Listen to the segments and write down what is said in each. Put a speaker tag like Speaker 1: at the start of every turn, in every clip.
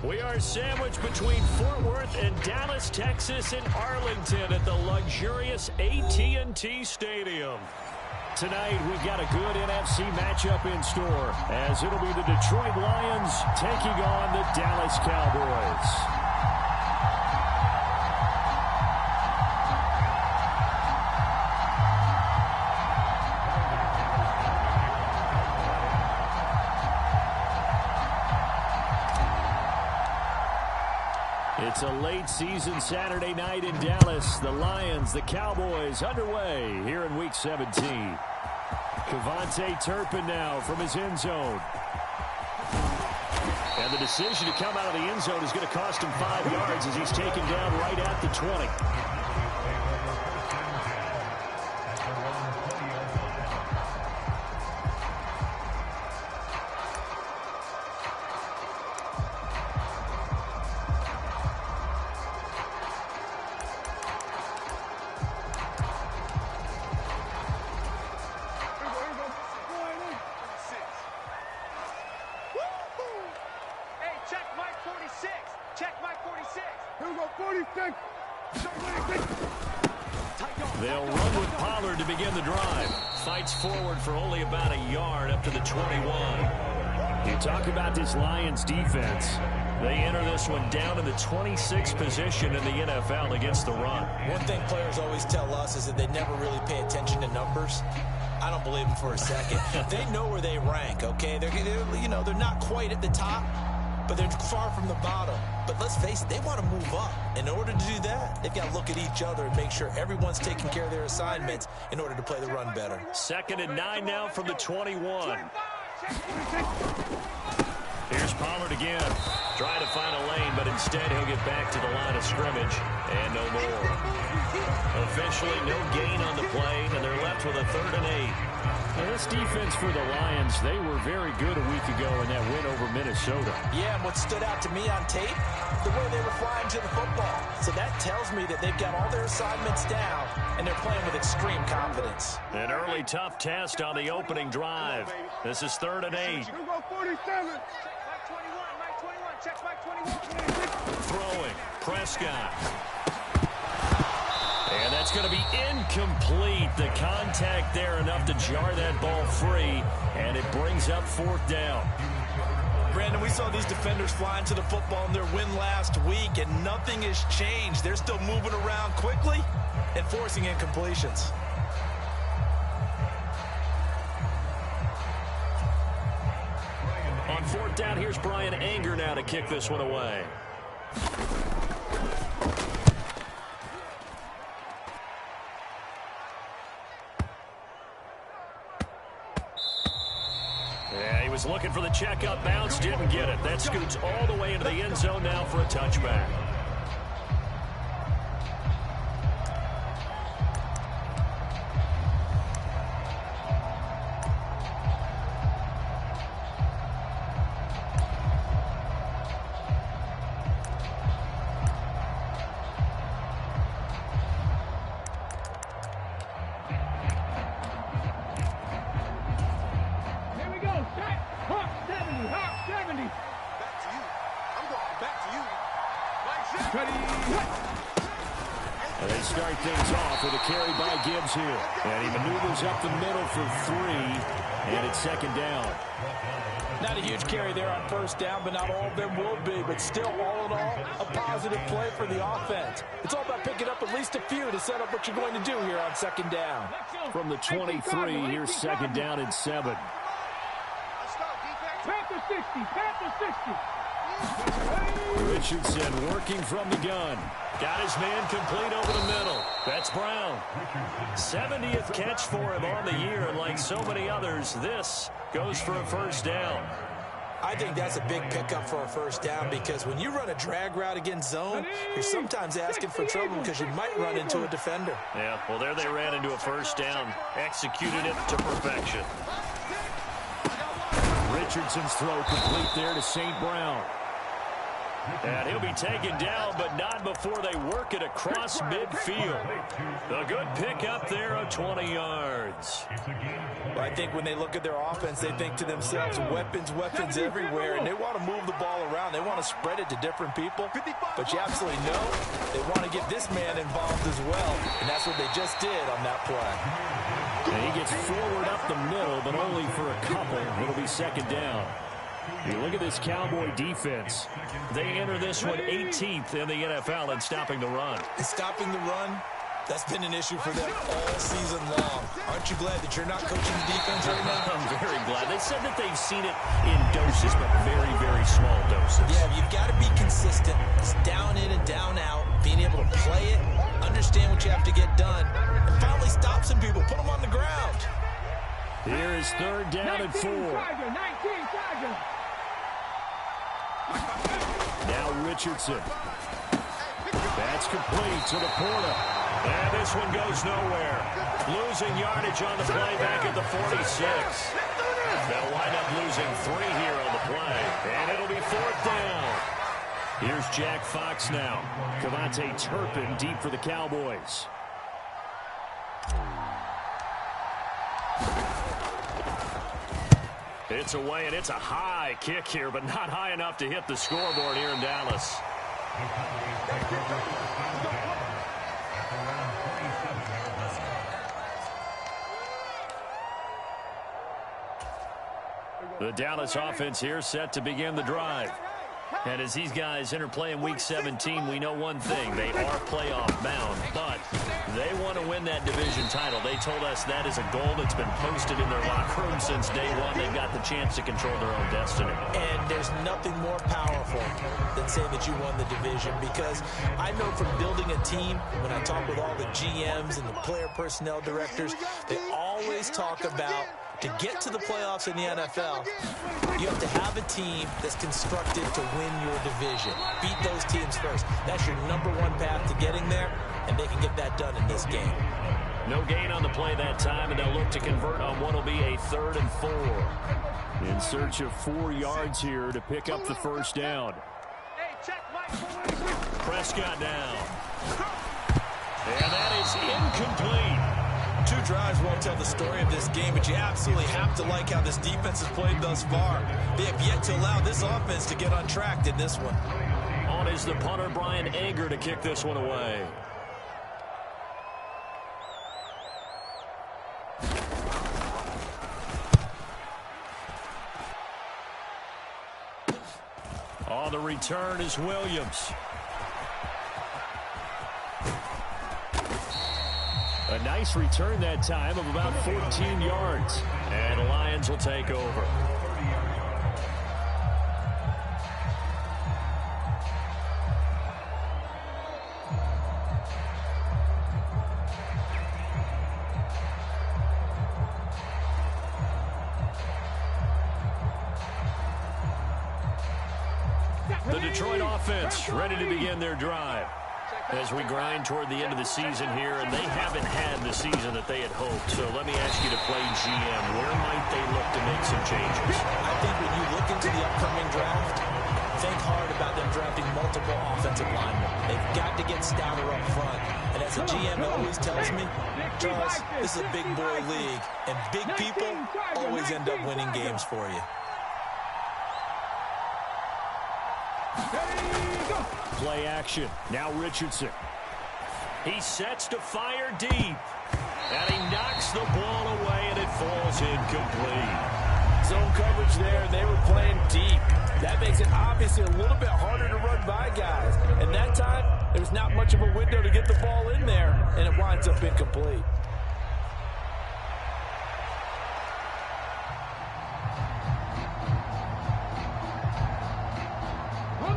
Speaker 1: We are sandwiched between Fort Worth and Dallas, Texas, and Arlington at the luxurious AT&T Stadium. Tonight, we've got a good NFC matchup in store, as it'll be the Detroit Lions taking on the Dallas Cowboys. It's a late season Saturday night in Dallas. The Lions, the Cowboys underway here in Week 17. Kevontae Turpin now from his end zone. And the decision to come out of the end zone is going to cost him 5 yards as he's taken down right at the 20. They'll run with Pollard to begin the drive. Fights forward for only about a yard up to the 21. You talk about this Lions defense. They enter this one down in the 26th position in the NFL against the run.
Speaker 2: One thing players always tell us is that they never really pay attention to numbers. I don't believe them for a second. They know where they rank, okay? They're not quite at the top, but they're far from the bottom. But let's face it, they want to move up. In order to do that, they've got to look at each other and make sure everyone's taking care of their assignments in order to play the run better.
Speaker 1: 2nd and 9 now from the 21. Here's Pollard again. Trying to find a lane, but instead he'll get back to the line of scrimmage. And no more. Officially no gain on the play, and they're left with a 3rd and 8. Now, this defense for the Lions, they were very good a week ago in that win over Minnesota.
Speaker 2: Yeah, and what stood out to me on tape, the way they were flying to the football. So that tells me that they've got all their assignments down, and they're playing with extreme confidence.
Speaker 1: An early tough test on the opening drive. This is 3rd and 8. Throwing, Prescott. And that's going to be incomplete. The contact there enough to jar that ball free, and it brings up 4th down.
Speaker 2: Brandon, we saw these defenders flying to the football in their win last week, and nothing has changed. They're still moving around quickly and forcing incompletions.
Speaker 1: On 4th down, here's Brian Anger now to kick this one away. Yeah, he was looking for the checkup bounce, didn't get it. That scoots all the way into the end zone now for a touchback. And they start things off with a carry by Gibbs here. And he maneuvers up the middle for 3, and it's 2nd down.
Speaker 2: Not a huge carry there on 1st down, but not all of them will be. But still, all in all, a positive play for the offense. It's all about picking up at least a few to set up what you're going to do here on 2nd down.
Speaker 1: From the 23, here's 2nd down and 7.
Speaker 3: Panther 60, Panther 60.
Speaker 1: Richardson working from the gun. Got his man complete over the middle. That's Brown. 70th catch for him on the year, and like so many others, this goes for a 1st down.
Speaker 2: I think that's a big pickup for a 1st down, because when you run a drag route against zone, you're sometimes asking for trouble because you might run into a defender.
Speaker 1: Yeah, well, there they ran into a 1st down. Executed it to perfection. Richardson's throw complete there to St. Brown. And he'll be taken down, but not before they work it across midfield. A good pickup there of 20 yards.
Speaker 2: Well, I think when they look at their offense, they think to themselves, weapons everywhere, and they want to move the ball around. They want to spread it to different people, but you absolutely know they want to get this man involved as well, and that's what they just did on that play.
Speaker 1: And he gets forward up the middle, but only for a couple. It'll be second down. You look at this Cowboy defense. They enter this one 18th in the NFL in stopping the run.
Speaker 2: Stopping the run, that's been an issue for them all season long. Aren't you glad that you're not coaching the defense right now?
Speaker 1: I'm very glad. They said that they've seen it in doses, but very, very small doses.
Speaker 2: Yeah, you've got to be consistent. It's down in and down out. Being able to play it, understand what you have to get done, and finally stop some people, put them on the ground.
Speaker 1: Here is third down and 4. Now Richardson. That's complete to the Porter. And this one goes nowhere. Losing yardage on the play back at the 46. They'll wind up losing 3 here on the play. And it'll be fourth down. Here's Jack Fox now. Cavante Turpin deep for the Cowboys. It's away, and it's a high kick here, but not high enough to hit the scoreboard here in Dallas. The Dallas offense here set to begin the drive. And as these guys interplay in Week 17, we know one thing. They are playoff bound, but they want to win that division title. They told us that is a goal that's been posted in their locker room since day one. They've got the chance to control their own destiny.
Speaker 2: And there's nothing more powerful than saying that you won the division, because I know from building a team, when I talk with all the GMs and the player personnel directors, they always talk about, to get to the playoffs in the NFL, you have to have a team that's constructed to win your division. Beat those teams first. That's your #1 path to getting there, and they can get that done in this game.
Speaker 1: No gain on the play that time, and they'll look to convert on what will be a 3rd and 4. In search of 4 yards here to pick up the first down. Prescott down. And that is incomplete.
Speaker 2: 2 drives won't tell the story of this game, but you absolutely have to like how this defense has played thus far. They have yet to allow this offense to get untracked in this one.
Speaker 1: On is the punter, Brian Anger, to kick this one away. On the return is Williams. A nice return that time of about 14 yards. And the Lions will take over. The Detroit offense ready to begin their drive as we grind toward the end of the season here, and they haven't had the season that they had hoped. So let me ask you to play GM. Where might they look to make some changes?
Speaker 2: I think when you look into the upcoming draft, think hard about them drafting multiple offensive linemen. They've got to get stouter up front. And as a GM always tells me, Charles, this is a big boy league, and big people always end up winning games for you.
Speaker 1: Play action. Now Richardson. He sets to fire deep. And he knocks the ball away, and it falls incomplete.
Speaker 4: Zone coverage there, and they were playing deep. That makes it obviously a little bit harder to run by guys. And that time, there's not much of a window to get the ball in there, and it winds up incomplete.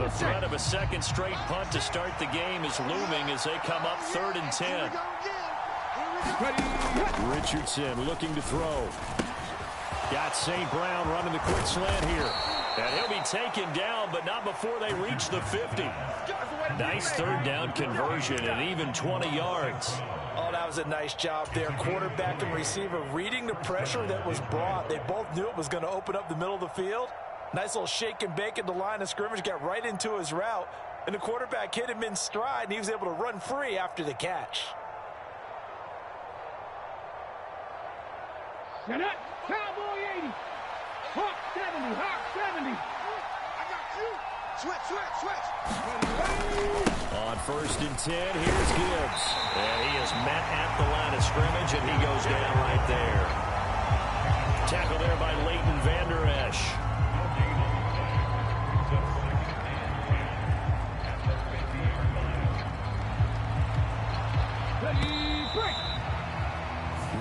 Speaker 1: The threat of a second straight punt to start the game is looming as they come up 3rd and 10. Richardson looking to throw. Got St. Brown running the quick slant here. And he'll be taken down, but not before they reach the 50. Nice 3rd down conversion and even 20 yards.
Speaker 4: Oh, that was a nice job there. Quarterback and receiver reading the pressure that was brought. They both knew it was going to open up the middle of the field, Nice little shake and bake at the line of scrimmage, got right into his route, and the quarterback hit him in stride, and he was able to run free after the catch.
Speaker 3: Set up, Cowboy 80. Hawk 70, Hawk 70. I got you. Switch.
Speaker 1: On 1st and 10, here's Gibbs. And he is met at the line of scrimmage, and he goes down right there. Tackle there by Leighton Vander Esch.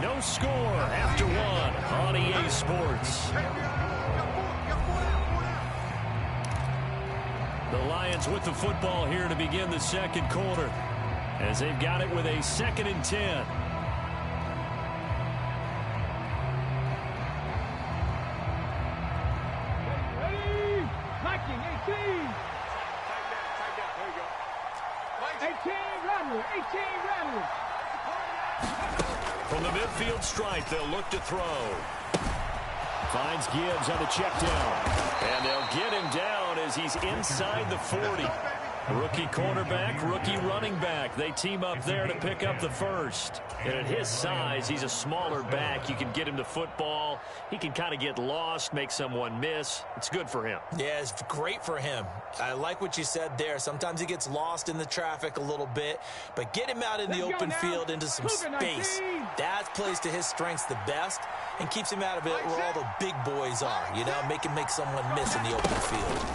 Speaker 1: No score after 1 on EA Sports. The Lions with the football here to begin the second quarter, as they've got it with a 2nd and 10.
Speaker 3: Ready? Viking 18. 18 Rattler.
Speaker 1: From the midfield stripe, they'll look to throw. Finds Gibbs on the check down. And they'll get him down as he's inside the 40. Rookie quarterback, rookie running back. They team up there to pick up the first. And at his size, he's a smaller back. You can get him to football. He can kind of get lost, make someone miss. It's good for him.
Speaker 2: Yeah, it's great for him. I like what you said there. Sometimes he gets lost in the traffic a little bit, but get him out in the open field into some space. That plays to his strengths the best and keeps him out of it where all the big boys are, you know, make someone miss in the open field.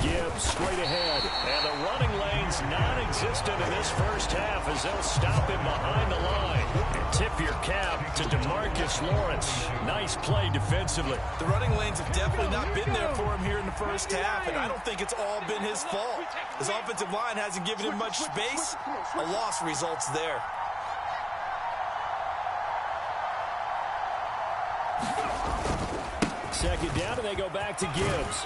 Speaker 1: Gibbs straight ahead, and the running lane's non-existent in this first half as they'll stop him behind the line. Tip your cap to DeMarcus Lawrence. Nice play defensively.
Speaker 2: The running lanes have definitely not been there for him here in the first half, and I don't think it's all been his fault. His offensive line hasn't given him much space. A loss results there.
Speaker 1: Second down, and they go back to Gibbs.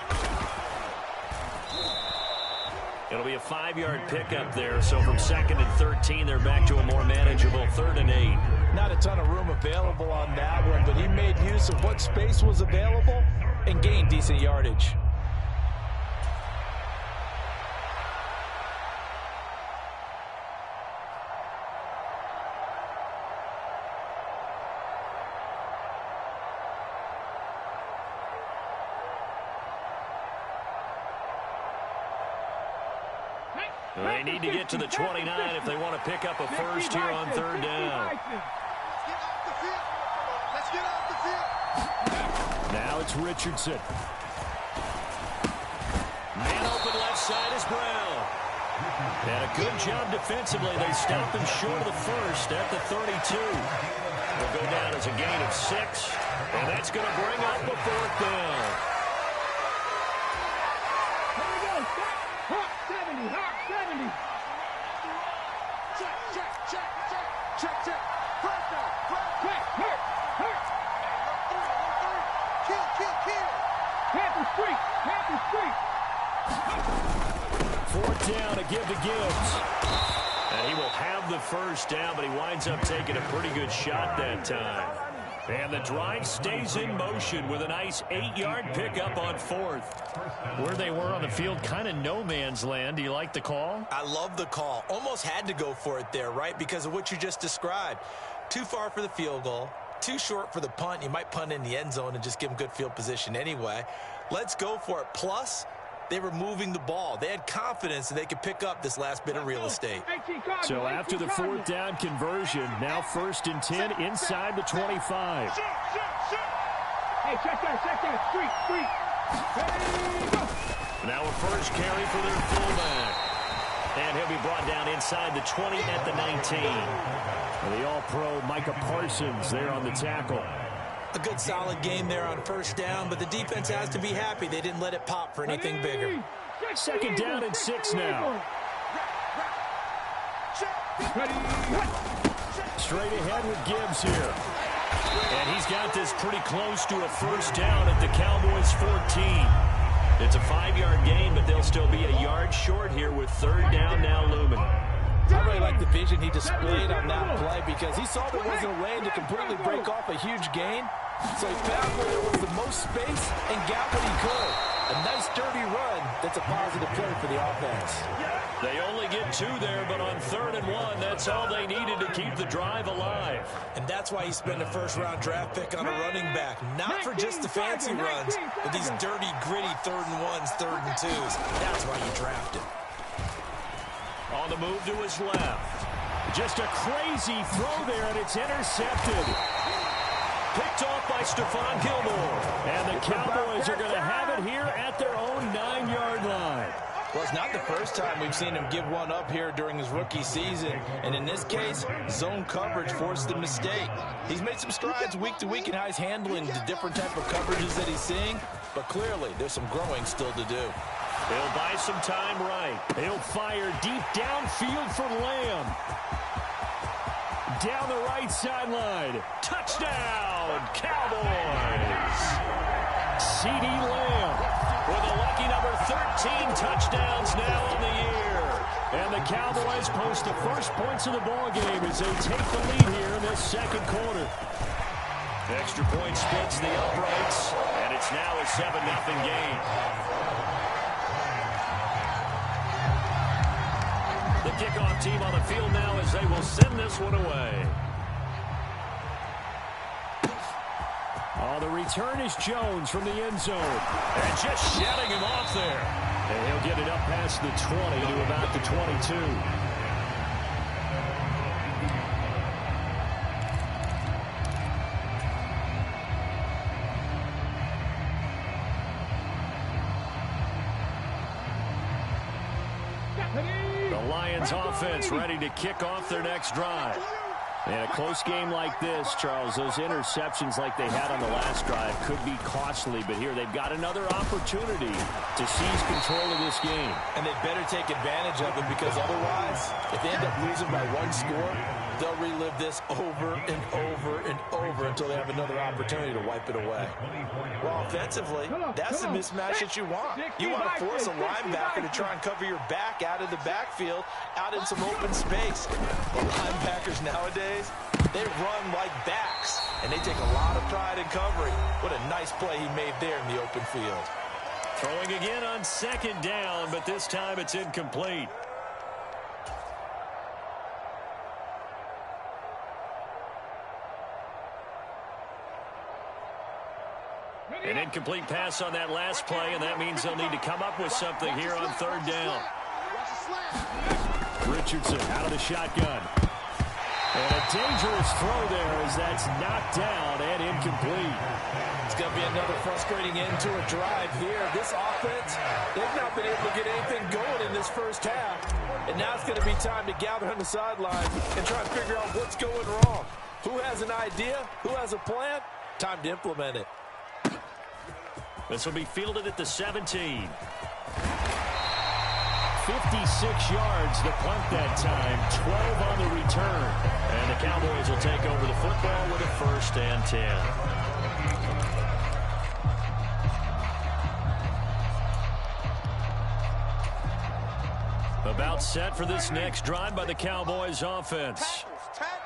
Speaker 1: It'll be a 5-yard pickup there, so from 2nd and 13, they're back to a more manageable 3rd and 8.
Speaker 4: Not a ton of room available on that one, but he made use of what space was available and gained decent yardage.
Speaker 1: They need to get to the 29 if they want to pick up a first here on 3rd down. Now it's Richardson. Man open left side is Brown. And a good job defensively. They stop him short of the first at the 32. Will go down as a gain of 6. And that's going to bring up a 4th down.
Speaker 3: Hawk 70, Hawk 70. Check. First down. Hurt. Kill. Panther Street.
Speaker 1: 4th down to give to Gibbs. And he will have the first down, but he winds up taking a pretty good shot that time. And the drive stays in motion with a nice 8-yard pickup on 4th. Where they were on the field, kind of no man's land. Do you like the call?
Speaker 2: I love the call. Almost had to go for it there, right? Because of what you just described. Too far for the field goal. Too short for the punt. You might punt in the end zone and just give them good field position anyway. Let's go for it. Plus, they were moving the ball. They had confidence that they could pick up this last bit of real estate.
Speaker 1: So after the 4th down conversion, now 1st and 10 inside the 25.
Speaker 3: Hey, check that. Street.
Speaker 1: Now a first carry for their fullback. And he'll be brought down inside the 20 at the 19. The all-pro Micah Parsons there on the tackle.
Speaker 2: A good solid game there on 1st down, but the defense has to be happy they didn't let it pop for anything bigger.
Speaker 1: 2nd down and 6 now. Straight ahead with Gibbs here. And he's got this pretty close to a first down at the Cowboys' 14. It's a 5-yard gain, but they'll still be a yard short here with 3rd down now looming.
Speaker 4: I really like the vision he displayed on that play because he saw there wasn't a lane to completely break off a huge gain. So he found where there was the most space and got what he could. A nice dirty run that's a positive play for the offense.
Speaker 1: They only get 2 there, but on 3rd and 1, that's all they needed to keep the drive alive.
Speaker 2: And that's why he spent a first-round draft pick on a running back. Not for just the fancy runs, but these dirty, gritty 3rd and 1s, 3rd and 2s. That's why you draft him.
Speaker 1: On the move to his left. Just a crazy throw there, and it's intercepted. Picked off by Stephon Gilmore. And the Cowboys are going to have it here at their own 9-yard line.
Speaker 4: Well, it's not the first time we've seen him give one up here during his rookie season. And in this case, zone coverage forced the mistake. He's made some strides week to week in how he's handling the different type of coverages that he's seeing. But clearly, there's some growing still to do.
Speaker 1: He'll buy some time right. He'll fire deep downfield for Lamb. Down the right sideline. Touchdown, Cowboys. C.D. Lamb with a lucky number 13 touchdowns now on the year. And the Cowboys post the first points of the ballgame as they take the lead here in this second quarter. Extra point splits the uprights, and it's now a 7-0 game. The kickoff team on the field now as they will send this one away. Oh, the return is Jones from the end zone. And just shedding him off there. And he'll get it up past the 20 to about the 22. Lions offense ready to kick off their next drive. In a close game like this, Charles, those interceptions like they had on the last drive could be costly, but here they've got another opportunity to seize control of this game.
Speaker 4: And they better take advantage of it because otherwise, if they end up losing by 1 score, they'll relive this over and over and over until they have another opportunity to wipe it away. Well, offensively, that's the mismatch that you want. You want to force a linebacker to try and cover your back out of the backfield, out in some open space. But linebackers nowadays, they run like backs, and they take a lot of pride in covering. What a nice play he made there in the open field.
Speaker 1: Throwing again on 2nd down, but this time it's incomplete. An incomplete pass on that last play, and that means they'll need to come up with something here on 3rd down. Richardson out of the shotgun. And a dangerous throw there as that's knocked down and incomplete.
Speaker 4: It's going to be another frustrating end to a drive here. This offense, they've not been able to get anything going in this first half. And now it's going to be time to gather on the sideline and try and figure out what's going wrong. Who has an idea? Who has a plan? Time to implement it.
Speaker 1: This will be fielded at the 17. 56 yards the punt that time, 12 on the return. And the Cowboys will take over the football with a 1st and 10. About set for this next drive by the Cowboys offense.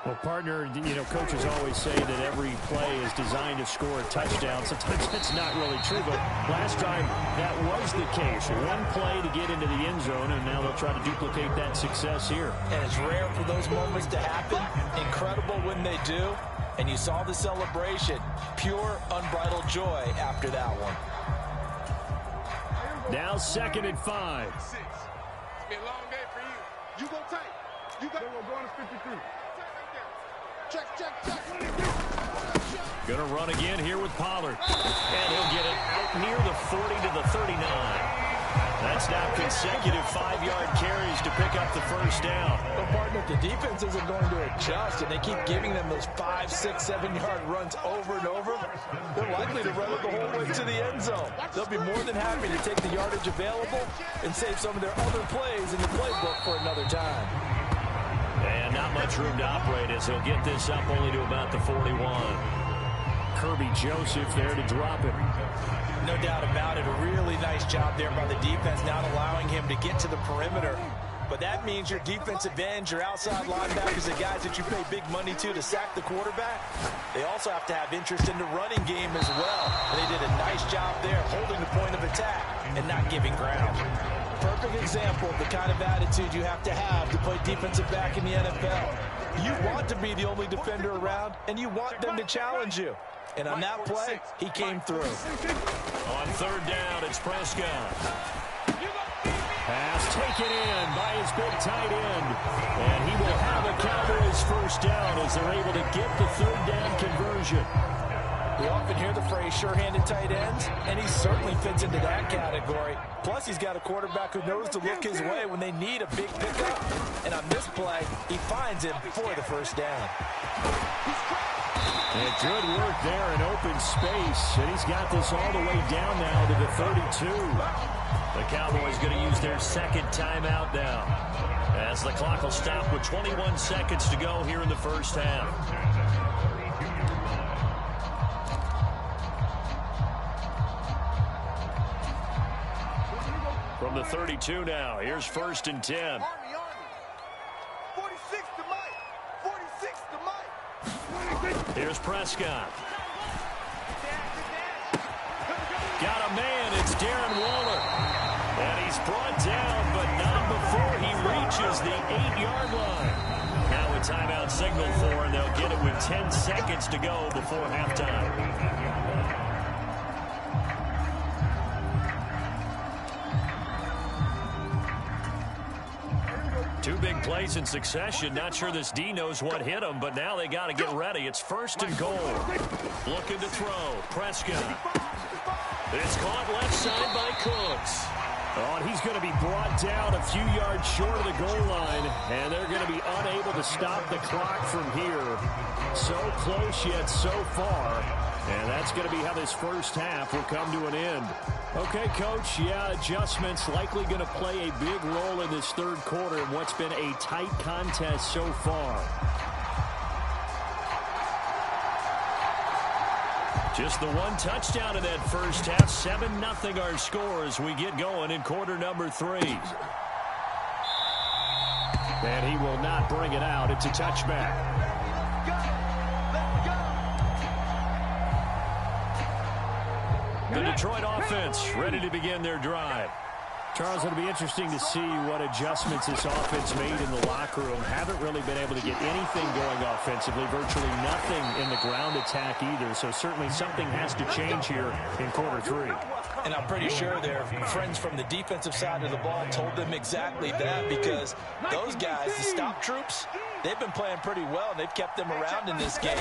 Speaker 1: Well, partner, coaches always say that every play is designed to score a touchdown. Sometimes that's not really true, but last drive, that was the case. One play to get into the end zone, and now they'll try to duplicate that success here.
Speaker 4: And it's rare for those moments to happen. Incredible when they do. And you saw the celebration. Pure, unbridled joy after that one.
Speaker 1: Now 2nd and 5.
Speaker 3: It's been a long day for you. You go tight. You got to go to 53. Check.
Speaker 1: Gonna run again here with Pollard. And he'll get it out near the 40 to the 39. That's now consecutive 5-yard carries to pick up the 1st down.
Speaker 4: But, partner, the defense isn't going to adjust, and they keep giving them those 5, 6, 7-yard runs over and over. They're likely to run it the whole way to the end zone. They'll be more than happy to take the yardage available and save some of their other plays in the playbook for another time.
Speaker 1: And not much room to operate as he'll get this up only to about the 41. Kirby Joseph there to drop it.
Speaker 2: No doubt about it. A really nice job there by the defense, not allowing him to get to the perimeter. But that means your defensive ends, your outside linebackers, the guys that you pay big money to sack the quarterback, they also have to have interest in the running game as well. And they did a nice job there holding the point of attack and not giving ground. Perfect example of the kind of attitude you have to play defensive back in the NFL. You want to be the only defender around, and you want them to challenge you. And on that play, he came through.
Speaker 1: On third down, it's Prescott. Pass taken in by his big tight end. And he will have a Cowboys first down as they're able to get the third down conversion.
Speaker 2: We often hear the phrase sure-handed tight ends, and he certainly fits into that category. Plus, he's got a quarterback who knows to look his way when they need a big pickup. And on this play, he finds him for the first down.
Speaker 1: And good work there in open space. And he's got this all the way down now to the 32. The Cowboys going to use their second timeout now, as the clock will stop with 21 seconds to go here in the first half. From the 32 now, here's first and 10.
Speaker 3: 46 to Mike. 46 to Mike.
Speaker 1: Here's Prescott. Got a man, it's Darren Waller. And he's brought down, but not before he reaches the 8-yard line. Now a timeout signal for, and they'll get it with 10 seconds to go before halftime. Two big plays in succession. Not sure this D knows what hit him, but now they got to get ready. It's first and goal. Looking to throw. Prescott. It's caught left side by Cooks. Oh, and he's going to be brought down a few yards short of the goal line, and they're going to be unable to stop the clock from here. So close yet so far, and that's going to be how this first half will come to an end. Okay, Coach, yeah, adjustments likely going to play a big role in this third quarter in what's been a tight contest so far. Just the one touchdown in that first half. 7-0 our score as we get going in quarter number 3. And he will not bring it out. It's a touchback. The Detroit offense ready to begin their drive. Charles, it'll be interesting to see what adjustments this offense made in the locker room. Haven't really been able to get anything going offensively. Virtually nothing in the ground attack either. So certainly something has to change here in quarter 3.
Speaker 2: And I'm pretty sure their friends from the defensive side of the ball told them exactly that, because those guys, the stop troops, they've been playing pretty well, and they've kept them around in this game.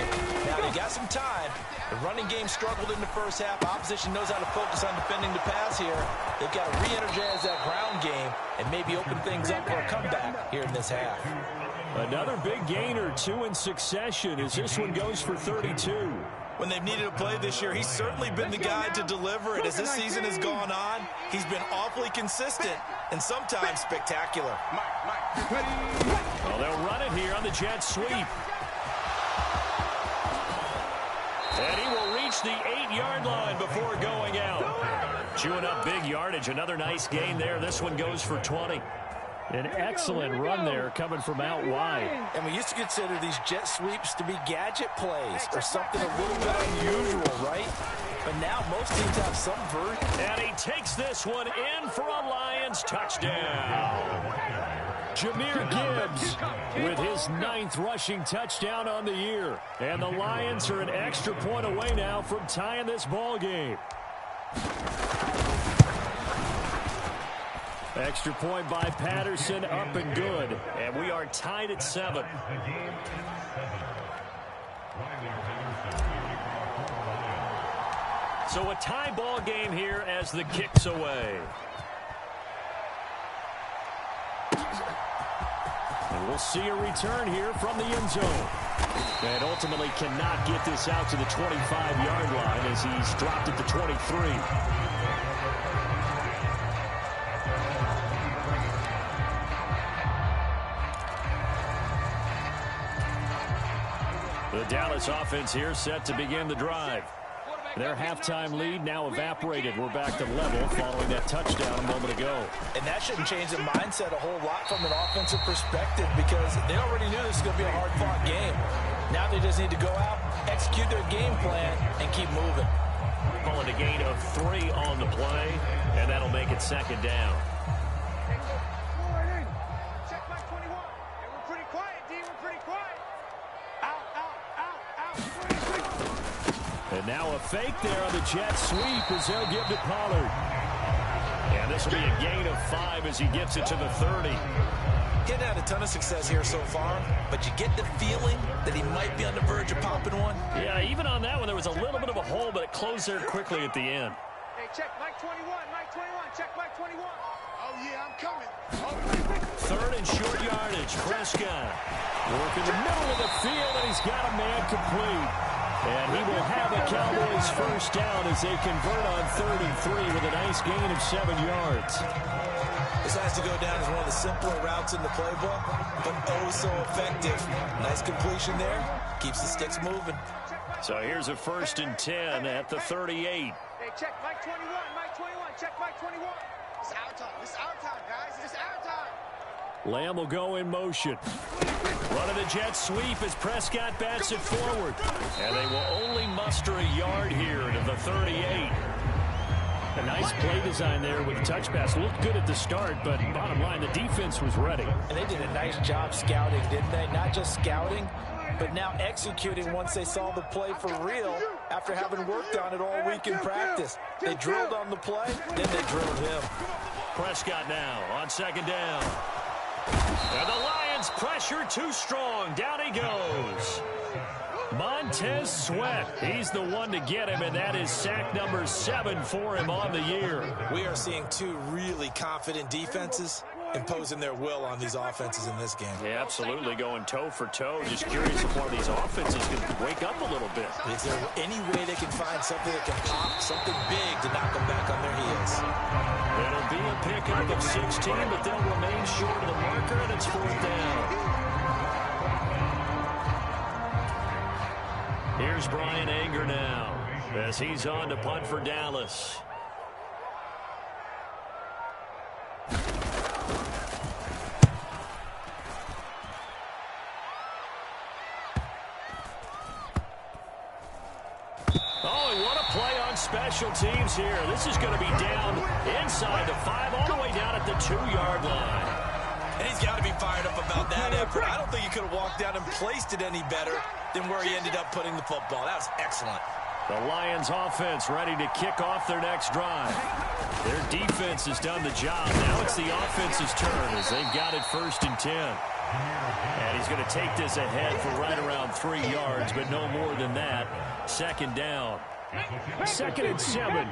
Speaker 2: Now, they got some time. The running game struggled in the first half. Opposition knows how to focus on defending the pass here. They've got to re-energize that ground game and maybe open things up for a comeback here in this half.
Speaker 1: Another big gain or two in succession as this one goes for 32.
Speaker 2: When they've needed a play this year, he's certainly been the guy to deliver it. As this season has gone on, he's been awfully consistent and sometimes spectacular.
Speaker 1: Well, they'll run it here on the jet sweep. And he will reach the 8-yard line before going out. Chewing up big yardage. Another nice gain there. This one goes for 20. An excellent run there coming from out wide.
Speaker 2: And we used to consider these jet sweeps to be gadget plays or something a little bit unusual, right? But now most teams have some version.
Speaker 1: And he takes this one in for a Lions touchdown. Jahmyr Gibbs with his 9th rushing touchdown on the year. And the Lions are an extra point away now from tying this ball game. Extra point by Patterson, up and good. And we are tied at 7. So a tie ball game here as the kick's away. And we'll see a return here from the end zone. And ultimately cannot get this out to the 25-yard line as he's dropped at the 23. The Dallas offense here set to begin the drive. Their halftime lead now evaporated. We're back to level following that touchdown a moment ago.
Speaker 2: And that shouldn't change the mindset a whole lot from an offensive perspective because they already knew this was going to be a hard-fought game. Now they just need to go out, execute their game plan, and keep moving.
Speaker 1: Calling a gain of 3 on the play, and that'll make it second down.
Speaker 3: Check my 21. And we're pretty quiet, D. We're pretty quiet. Out, out, out, out.
Speaker 1: And now a fake there on the jet sweep as they'll give to Pollard. And this will be a gain of 5 as he gets it to the 30.
Speaker 2: Getting had a ton of success here so far, but you get the feeling that he might be on the verge of popping one.
Speaker 1: Yeah, even on that one, there was a little bit of a hole, but it closed there quickly at the end.
Speaker 3: Hey, check Mike 21, Mike 21, check Mike 21. Oh, yeah, I'm coming.
Speaker 1: Third and short yardage. Prescott working the middle of the field, and he's got a man complete. And he will have the Cowboys first down as they convert on 3rd and 3 with a nice gain of 7 yards.
Speaker 2: This has to go down as one of the simpler routes in the playbook, but oh so effective. Nice completion there. Keeps the sticks moving.
Speaker 1: So here's a 1st and 10 at the 38.
Speaker 3: Hey, check Mike 21, Mike 21, check Mike 21. It's our time. It's our time, guys. It's our time.
Speaker 1: Lamb will go in motion. Running the jet sweep as Prescott bats it forward. And they will only muster a yard here to the 38. A nice play design there with the touch pass. Looked good at the start, but bottom line, the defense was ready.
Speaker 2: And they did a nice job scouting, didn't they? Not just scouting, but now executing once they saw the play for real after having worked on it all week in practice. They drilled on the play, then they drilled him.
Speaker 1: Prescott now on 2nd down. And the Lions pressure too strong. Down he goes. Montez Sweat, he's the one to get him, and that is sack number 7 for him on the year.
Speaker 2: We are seeing 2 really confident defenses imposing their will on these offenses in this game.
Speaker 1: Yeah, absolutely, going toe for toe. Just curious if one of these offenses can wake up a little bit.
Speaker 2: Is there any way they can find something that can pop, something big to knock them back on their heels?
Speaker 1: It'll be a pickup of 16, but they'll remain short of the marker, and it's 4th down. Here's Brian Anger now as he's on to punt for Dallas. Oh, and what a play on special teams here. This is going to be down inside the 5, all the way down at the 2-yard line.
Speaker 2: And he's got to be fired up about that effort. I don't think he could have walked down and placed it any better than where he ended up putting the football. That was excellent.
Speaker 1: The Lions offense ready to kick off their next drive. Their defense has done the job. Now it's the offense's turn as they've got it 1st and 10. And he's going to take this ahead for right around 3 yards, but no more than that. 2nd down. 2nd and 7.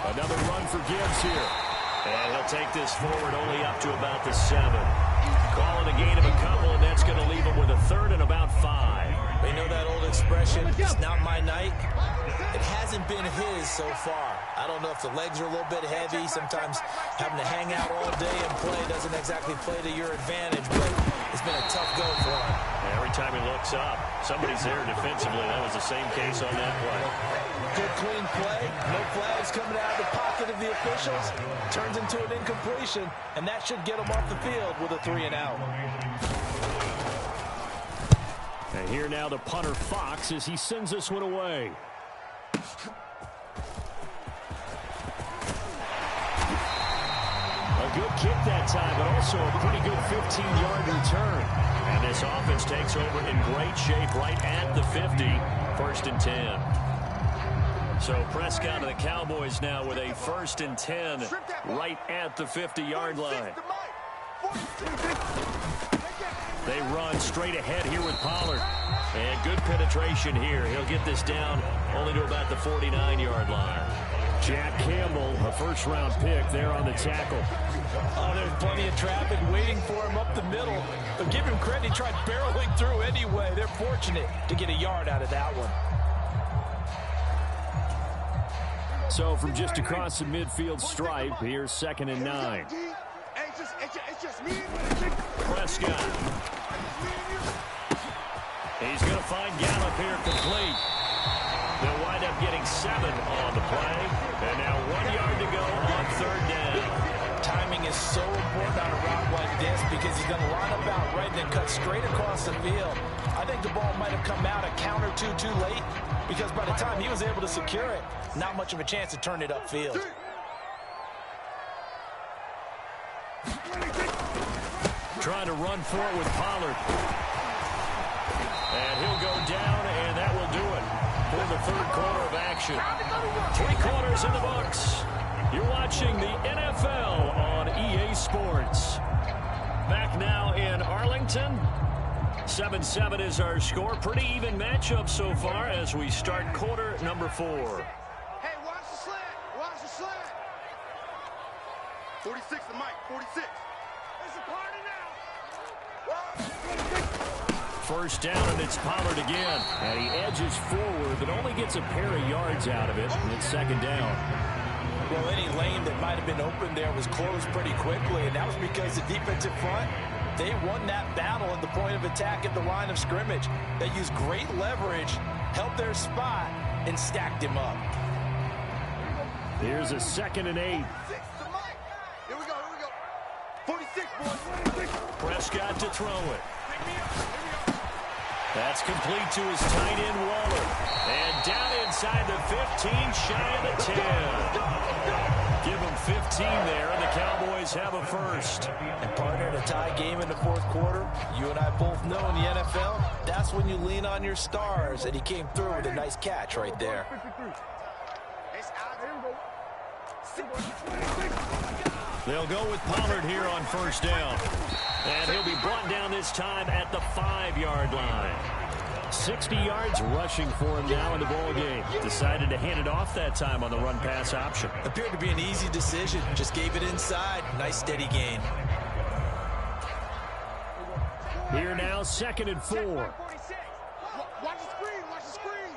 Speaker 1: Another run for Gibbs here. And he'll take this forward only up to about the 7. Calling a gain of a couple, and that's going to leave him with a 3rd and about 5.
Speaker 2: They know that old expression, it's not my night. It hasn't been his so far. I don't know if the legs are a little bit heavy. Sometimes having to hang out all day and play doesn't exactly play to your advantage, but it's been a tough go for him.
Speaker 1: Every time he looks up, somebody's there defensively. That was the same case on that play.
Speaker 2: Good clean play. No flags coming out of the pocket of the officials. Turns into an incompletion, and that should get him off the field with a 3 and out.
Speaker 1: And here now the punter Fox as he sends this one away. A good kick that time, but also a pretty good 15-yard return. And this offense takes over in great shape right at the 50. 1st and 10. So Prescott and the Cowboys now with a 1st and 10 right at the 50-yard line. They run straight ahead here with Pollard. And good penetration here. He'll get this down only to about the 49-yard line. Jack Campbell, a 1st-round pick there on the tackle.
Speaker 2: Oh, there's plenty of traffic waiting for him up the middle. But give him credit, he tried barreling through anyway. They're fortunate to get a yard out of that one.
Speaker 1: So from just across the midfield stripe, here's 2nd and 9.
Speaker 3: It's just me.
Speaker 1: Prescott He's going to find Gallup here complete. They'll wind up getting 7 on the play. And now 1 yard to go on third down.
Speaker 2: Timing is so important on a route like this because he's going to line up out right and then cut straight across the field. I think the ball might have come out a count or two too late because by the time he was able to secure it, not much of a chance to turn it upfield.
Speaker 1: Trying to run for it with Pollard. And he'll go down, and that will do it for the third quarter of action. 3 quarters in the books. You're watching the NFL on EA Sports. Back now in Arlington. 7-7 is our score. Pretty even matchup so far as we start quarter number 4.
Speaker 3: Hey, watch the slant. Watch the slant. 46 to Mike. 46. It's a party now.
Speaker 1: First down, and it's Pollard again. And he edges forward, but only gets a pair of yards out of it. And it's second down.
Speaker 2: Well, any lane that might have been open there was closed pretty quickly, and that was because the defensive front, they won that battle at the point of attack at the line of scrimmage. They used great leverage, held their spot, and stacked him up.
Speaker 1: Here's a 2nd and 8.
Speaker 3: Here we go. 46, boys. 46.
Speaker 1: Prescott to throw it. That's complete to his tight end, Waller. And down inside the 15, shy of the 10. Give him 15 there, and the Cowboys have a first.
Speaker 2: And partner, in a tie game in the fourth quarter, you and I both know in the NFL, that's when you lean on your stars, and he came through with a nice catch right there.
Speaker 1: They'll go with Pollard here on first down. And he'll be brought down this time at the 5-yard line. 60 yards rushing for him now in the ball game. Decided to hand it off that time on the run-pass option.
Speaker 2: Appeared to be an easy decision. Just gave it inside. Nice steady gain.
Speaker 1: Here now, 2nd and 4.
Speaker 3: Watch the screen. Watch the screen.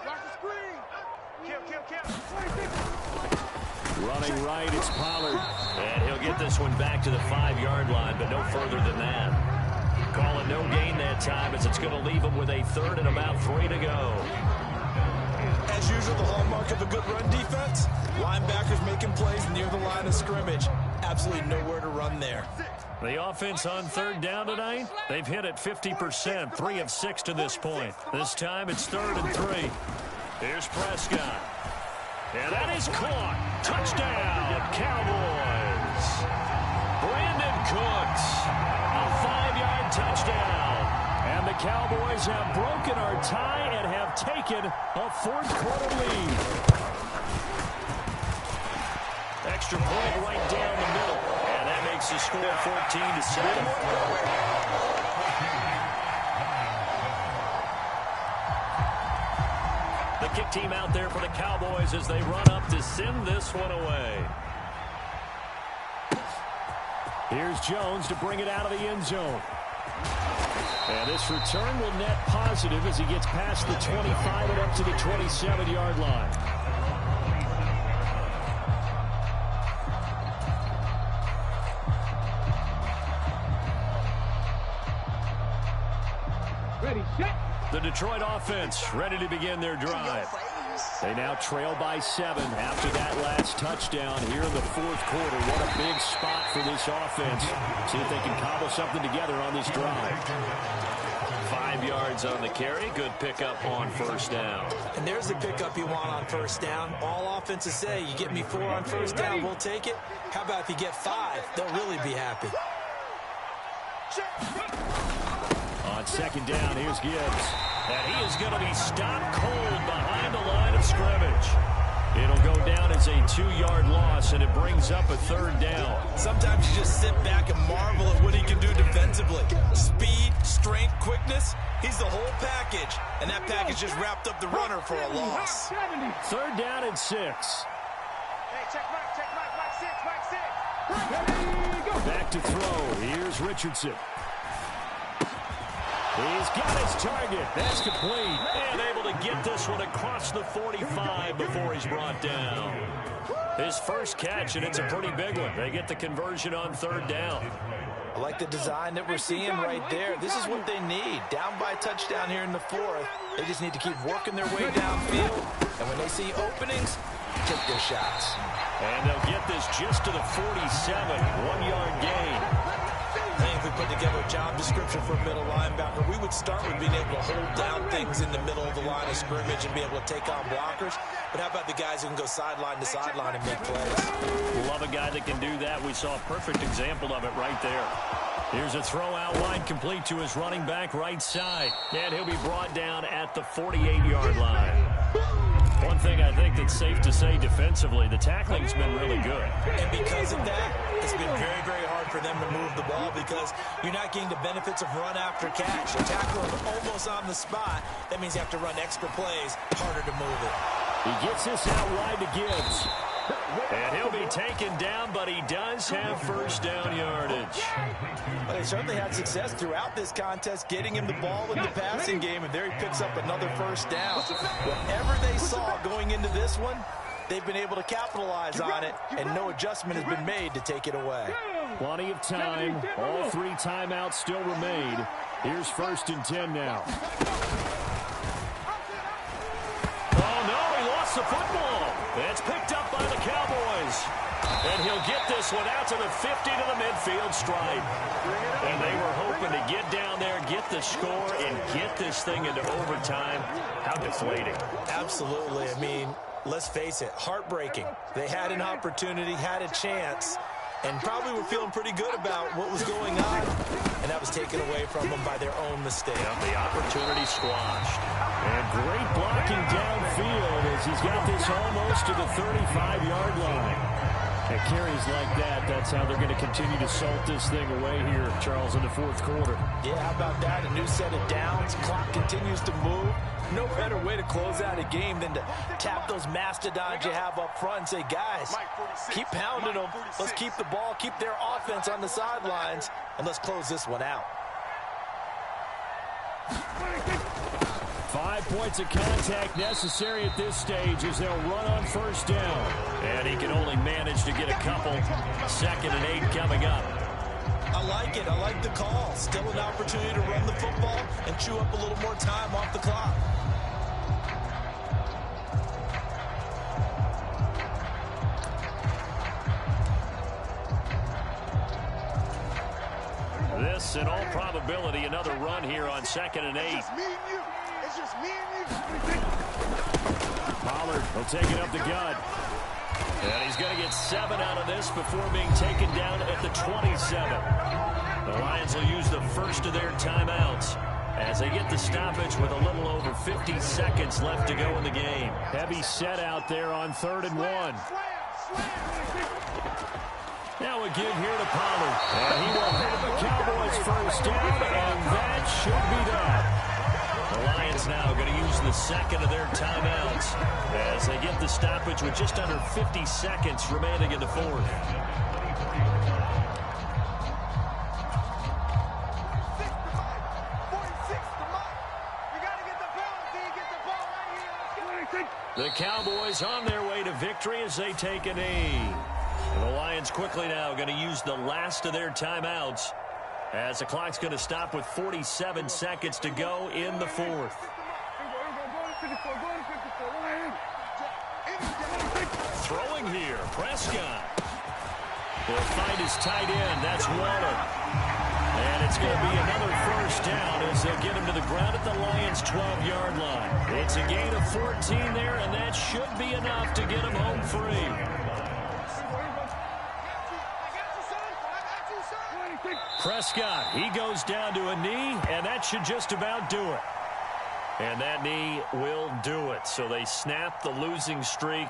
Speaker 3: Watch the screen. Kill.
Speaker 1: Running right, it's Pollard. And he'll get this one back to the 5-yard line, but no further than that. Calling no gain that time as it's going to leave him with a 3rd and about 3 to go.
Speaker 2: As usual, the hallmark of a good run defense, linebackers making plays near the line of scrimmage. Absolutely nowhere to run there.
Speaker 1: The offense on third down tonight, they've hit it 50%, 3 of 6 to this point. This time it's 3rd and 3. Here's Prescott. And that is caught. Touchdown, Cowboys. Brandon Cooks, a 5-yard touchdown. And the Cowboys have broken our tie and have taken a fourth quarter lead. Extra point right down the middle. And that makes the score 14-7. The kick team out there for the Cowboys as they run up to send this one away. Here's Jones to bring it out of the end zone. And this return will net positive as he gets past the 25 and up to the 27-yard line.
Speaker 3: Ready, set.
Speaker 1: The Detroit offense ready to begin their drive. They now trail by 7 after that last touchdown here in the fourth quarter. What a big spot for this offense. See if they can cobble something together on this drive. 5 yards on the carry. Good pickup on first down.
Speaker 2: And there's the pickup you want on first down. All offenses say, you get me 4 on first down, we'll take it. How about if you get 5? They'll really be happy.
Speaker 1: On second down, here's Gibbs. And he is going to be stopped cold behind the line of scrimmage. It'll go down as a 2-yard loss, and it brings up a 3rd down.
Speaker 2: Sometimes you just sit back and marvel at what he can do defensively. Speed, strength, quickness, he's the whole package. And that package just wrapped up the runner for a loss.
Speaker 1: 3rd down and 6.
Speaker 3: Hey, check Mike, 6.
Speaker 1: Back to throw. Here's Richardson. He's got his target. That's complete. And able to get this one across the 45 before he's brought down. His first catch, and it's a pretty big one. They get the conversion on 3rd down.
Speaker 2: I like the design that we're seeing right there. This is what they need. Down by a touchdown here in the fourth. They just need to keep working their way downfield. And when they see openings, take their shots.
Speaker 1: And they'll get this just to the 47, 1-yard gain.
Speaker 2: I think if we put together a job description for a middle linebacker, we would start with being able to hold down things in the middle of the line of scrimmage and be able to take on blockers. But how about the guys who can go sideline to sideline and make plays?
Speaker 1: Love a guy that can do that. We saw a perfect example of it right there. Here's a throw out wide, complete to his running back right side. And he'll be brought down at the 48-yard line. One thing I think that's safe to say defensively, the tackling's been really good.
Speaker 2: And because of that, it's been very, very hard for them to move the ball because you're not getting the benefits of run after catch. You tackle them almost on the spot. That means you have to run extra plays, harder to move it.
Speaker 1: He gets this out wide to Gibbs. And he'll be taken down, but he does have first down yardage.
Speaker 2: Well, they certainly had success throughout this contest, getting him the ball in the passing game, and there he picks up another first down. Whatever they saw going into this one, they've been able to capitalize on it, and no adjustment has been made to take it away.
Speaker 1: Plenty of time. All 3 timeouts still remain. Here's 1st and 10 now. Oh, no, he lost the football. It's picked up by the Cowboys. And he'll get this one out to the 50 to the midfield stripe. And they were hoping to get down there, get the score, and get this thing into overtime. How deflating.
Speaker 2: Absolutely. I mean, let's face it, heartbreaking. They had an opportunity, had a chance, and probably were feeling pretty good about what was going on. And that was taken away from them by their own mistake.
Speaker 1: Yep, the opportunity squashed. And great blocking downfield as he's got this almost to the 35-yard line. And carries like that, that's how they're going to continue to salt this thing away here, Charles, in the 4th quarter.
Speaker 2: Yeah, how about that? A new set of downs. Clock continues to move. No better way to close out a game than to tap those mastodons you have up front and say, guys, keep pounding them. Let's keep the ball, keep their offense on the sidelines, and let's close this one out.
Speaker 1: 5 points of contact necessary at this stage as they'll run on first down. And he can only manage to get a couple. 2nd and 8 coming up.
Speaker 2: I like it. I like the call. Still an opportunity to run the football and chew up a little more time off the clock.
Speaker 1: This, in all probability, another run here on 2nd and 8.
Speaker 3: It's just me and you.
Speaker 1: Pollard will take it up the gut. And he's going to get 7 out of this before being taken down at the 27. The Lions will use the first of their timeouts as they get the stoppage with a little over 50 seconds left to go in the game. Heavy set out there on 3rd and 1. Now a give here to Pollard. And he will have the Cowboys first down, and that should be that. The Lions now going to use the 2nd of their timeouts as they get the stoppage with just under 50 seconds remaining in the 4th. The Cowboys on their way to victory as they take a knee. And the Lions quickly now going to use the last of their timeouts as the clock's going to stop with 47 seconds to go in the 4th. Throwing here, Prescott. He'll find his tight end. That's Waller. And it's going to be another first down as they'll get him to the ground at the Lions' 12-yard line. It's a gain of 14 there, and that should be enough to get him home free. Prescott, he goes down to a knee, and that should just about do it. And that knee will do it. So they snap the losing streak.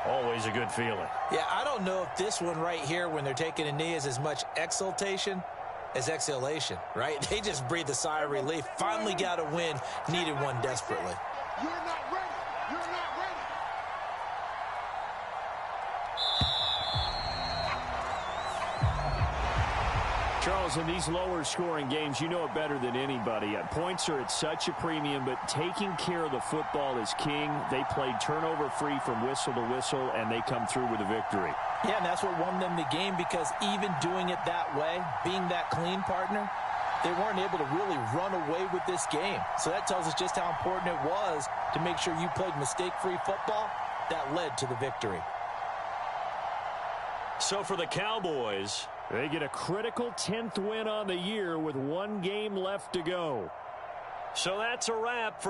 Speaker 1: Always a good feeling.
Speaker 2: Yeah, I don't know if this one right here when they're taking a knee is as much exultation as exhalation, right? They just breathe a sigh of relief. Finally got a win, needed one desperately.
Speaker 3: You're not ready. You're not ready.
Speaker 1: Charles, Charles, in these lower-scoring games, you know it better than anybody. Points are at such a premium, but taking care of the football is king. They played turnover-free from whistle to whistle, and they come through with a victory.
Speaker 2: Yeah, and that's what won them the game, because even doing it that way, being that clean, partner, they weren't able to really run away with this game. So that tells us just how important it was to make sure you played mistake-free football. That led to the victory.
Speaker 1: So for the Cowboys, they get a critical 10th win on the year with one game left to go. So that's a wrap for